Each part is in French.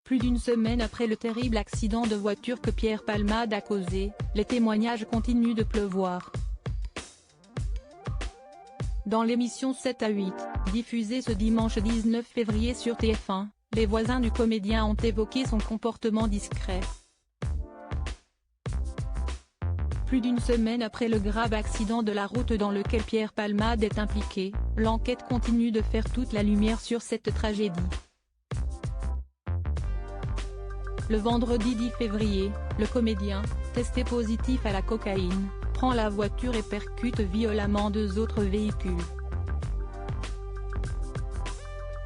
Plus d'une semaine après le terrible accident de voiture que Pierre Palmade a causé, les témoignages continuent de pleuvoir. Dans l'émission 7 à 8, diffusée ce dimanche 19 février sur TF1, les voisins du comédien ont évoqué son comportement discret. Plus d'une semaine après le grave accident de la route dans lequel Pierre Palmade est impliqué, l'enquête continue de faire toute la lumière sur cette tragédie. Le vendredi 10 février, le comédien, testé positif à la cocaïne, prend la voiture et percute violemment deux autres véhicules.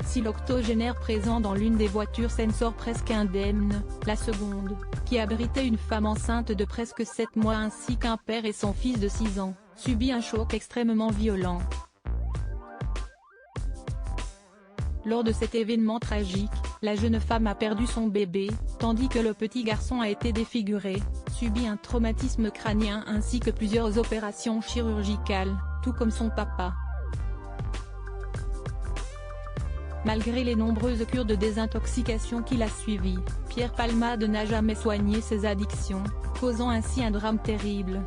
Si l'octogénaire présent dans l'une des voitures s'en sort presque indemne, la seconde, qui abritait une femme enceinte de presque 7 mois ainsi qu'un père et son fils de 6 ans, subit un choc extrêmement violent. Lors de cet événement tragique, la jeune femme a perdu son bébé, tandis que le petit garçon a été défiguré, subi un traumatisme crânien ainsi que plusieurs opérations chirurgicales, tout comme son papa. Malgré les nombreuses cures de désintoxication qu'il a suivies, Pierre Palmade n'a jamais soigné ses addictions, causant ainsi un drame terrible.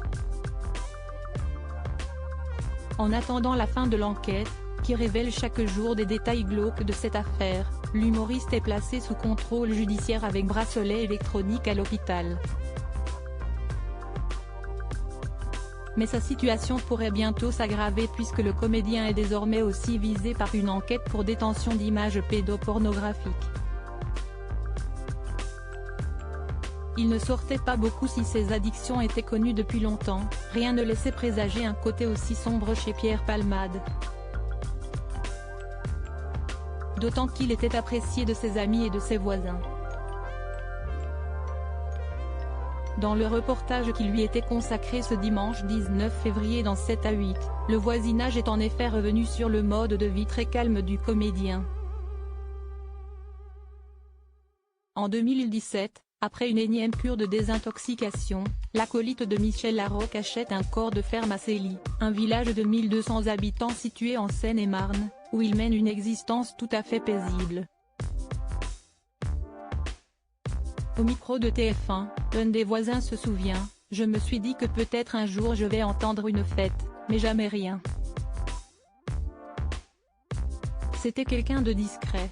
En attendant la fin de l'enquête, qui révèle chaque jour des détails glauques de cette affaire, l'humoriste est placé sous contrôle judiciaire avec bracelet électronique à l'hôpital. Mais sa situation pourrait bientôt s'aggraver puisque le comédien est désormais aussi visé par une enquête pour détention d'images pédopornographiques. Il ne sortait pas beaucoup si ses addictions étaient connues depuis longtemps, rien ne laissait présager un côté aussi sombre chez Pierre Palmade. D'autant qu'il était apprécié de ses amis et de ses voisins. Dans le reportage qui lui était consacré ce dimanche 19 février dans 7 à 8, le voisinage est en effet revenu sur le mode de vie très calme du comédien. En 2017, après une énième cure de désintoxication, l'acolyte de Michel Larocque achète un corps de ferme à Cély, un village de 1200 habitants situé en Seine-et-Marne, où il mène une existence tout à fait paisible. Au micro de TF1, l'un des voisins se souvient: « Je me suis dit que peut-être un jour je vais entendre une fête, mais jamais rien. » C'était quelqu'un de discret.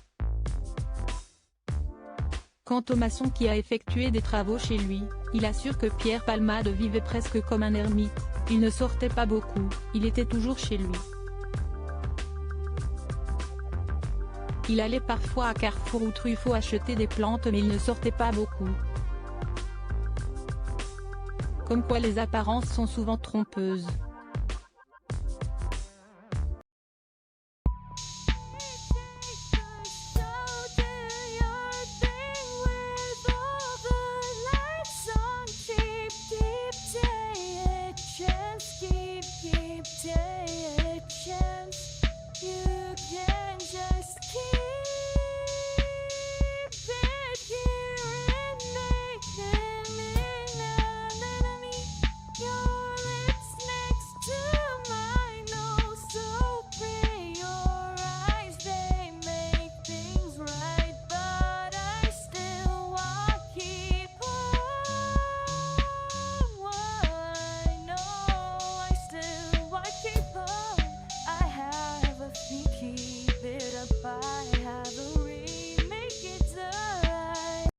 Quant au maçon qui a effectué des travaux chez lui, il assure que Pierre Palmade vivait presque comme un ermite, il ne sortait pas beaucoup, il était toujours chez lui. Il allait parfois à Carrefour ou Truffaut acheter des plantes mais il ne sortait pas beaucoup. Comme quoi les apparences sont souvent trompeuses.